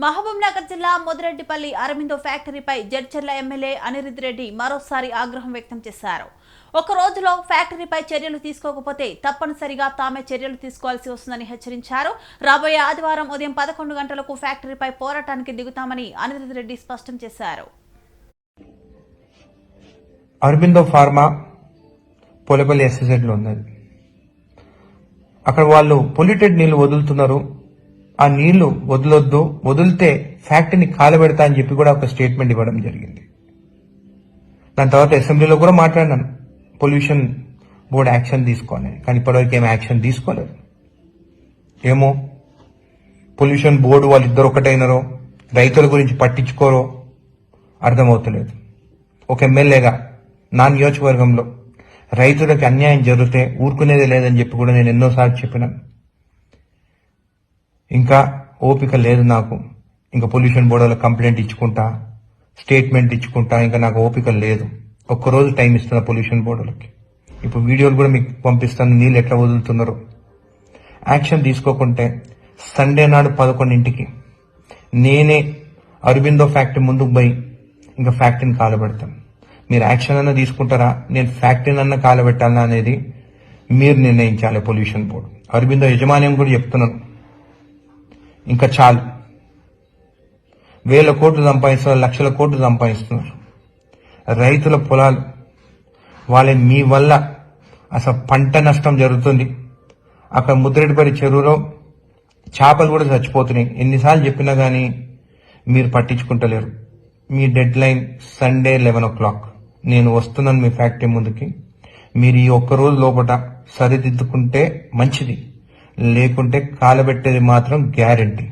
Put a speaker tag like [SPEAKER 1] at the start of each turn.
[SPEAKER 1] మహబూబ్ నగర్ జిల్లా ముదిరెడ్డిపల్లి అరబిందో ఫ్యాక్టరీపై జడ్చర్ల ఎమ్మెల్యే అనిరుద్ రెడ్డి మరోసారి ఆగ్రహం వ్యక్తం చేశారు. ఒక రోజులో ఫ్యాక్టరీపై చర్యలు తీసుకోకపోతే తప్పనిసరిగా తామే చర్యలు తీసుకోవాల్సి వస్తుందని హెచ్చరించారు. రాబోయే ఆదివారం ఉదయం 11 గంటలకు ఫ్యాక్టరీపై పోరాటానికి దిగుతామని అనిరుద్ రెడ్డి స్పష్టం చేశారు.
[SPEAKER 2] అరబిందో ఫార్మా పొలపల్లి ఎస్ఎస్ఎడ్ లో ఉన్నది. అక్కడ వాళ్ళు పొల్యూటెడ్ నీళ్లు వదులుతున్నారు. ఆ నీళ్లు వదిలొద్దు, వదిలితే ఫ్యాక్టరీని కాలబెడతా అని చెప్పి కూడా ఒక స్టేట్మెంట్ ఇవ్వడం జరిగింది. దాని తర్వాత అసెంబ్లీలో కూడా మాట్లాడినాను, పొల్యూషన్ బోర్డు యాక్షన్ తీసుకోవాలి, కానీ ఇప్పటివరకు ఏం యాక్షన్ తీసుకోలేదు. ఏమో పొల్యూషన్ బోర్డు వాళ్ళిద్దరు ఒకటైనరో రైతుల గురించి పట్టించుకోరో అర్థమవుతలేదు. ఒక ఎమ్మెల్యేగా నా నియోజకవర్గంలో రైతులకు అన్యాయం జరిగితే ఊరుకునేది లేదని చెప్పి కూడా నేను ఎన్నోసార్లు చెప్పినాను. ఇంకా ఓపిక లేదు నాకు. ఇంకా పొల్యూషన్ బోర్డులో కంప్లైంట్ ఇచ్చుకుంటా, స్టేట్మెంట్ ఇచ్చుకుంటా, ఇంకా నాకు ఓపిక లేదు. ఒక్కరోజు టైం ఇస్తున్నా పొల్యూషన్ బోర్డులకి. ఇప్పుడు వీడియోలు కూడా మీకు పంపిస్తాను, నీళ్ళు ఎట్లా వదులుతున్నారో. యాక్షన్ తీసుకోకుంటే సండే నాడు 11ంటికి నేనే అరబిందో ఫ్యాక్టరీ ముందుకు పోయి ఇంకా ఫ్యాక్టరీని కాలబెడతాను. మీరు యాక్షన్ అన్నా తీసుకుంటారా, నేను ఫ్యాక్టరీని అన్నా కాలబెట్టాలన్నా అనేది మీరు నిర్ణయించాలి. పొల్యూషన్ బోర్డు అరబిందో యజమాన్యం కూడా చెప్తున్నాను, ఇంకా చాలు. 1000 కోట్లు సంపాదిస్తున్నారు, లక్షల కోట్లు సంపాదిస్తున్నారు. రైతుల పొలాలు వాళ్ళ మీ వల్ల అసలు పంట నష్టం జరుగుతుంది. అక్కడ ముద్రెడ్డిపల్లి చెరువులో చేపలు కూడా చచ్చిపోతున్నాయి. ఎన్నిసార్లు చెప్పినా కానీ మీరు పట్టించుకుంటలేరు. మీ డెడ్ లైన్ సండే 11 o'clock. నేను వస్తున్నాను మీ ఫ్యాక్టరీ ముందుకి. మీరు ఈ ఒక్కరోజు లోపల సరిదిద్దుకుంటే మంచిది, లేకుంటే కాలబెట్టేది మాత్రం గ్యారెంటీ.